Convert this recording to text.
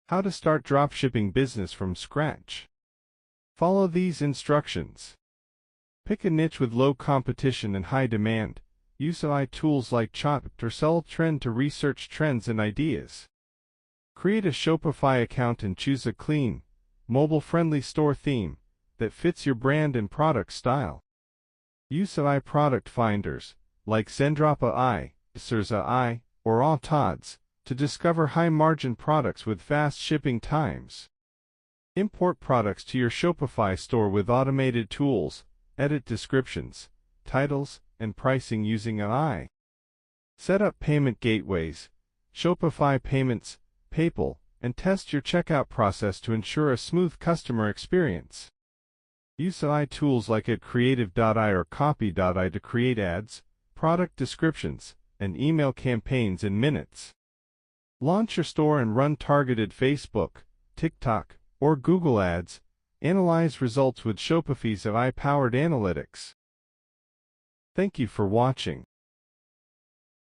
How to start dropshipping business from scratch. Follow these instructions. Pick a niche with low competition and high demand. Use AI tools like Chat or Sell Trend to research trends and ideas. Create a Shopify account and choose a clean, mobile-friendly store theme that fits your brand and product style. Use AI product finders like Zendrop AI, Search AI, or Autods to discover high-margin products with fast shipping times. Import products to your Shopify store with automated tools. Edit descriptions, titles, and pricing using AI. Set up payment gateways, Shopify Payments, PayPal, and test your checkout process to ensure a smooth customer experience. Use AI tools like Creative.ai or Copy.ai to create ads, product descriptions, and email campaigns in minutes. Launch your store and run targeted Facebook, TikTok, or Google ads. Analyze results with Shopify's AI-powered analytics. Thank you for watching.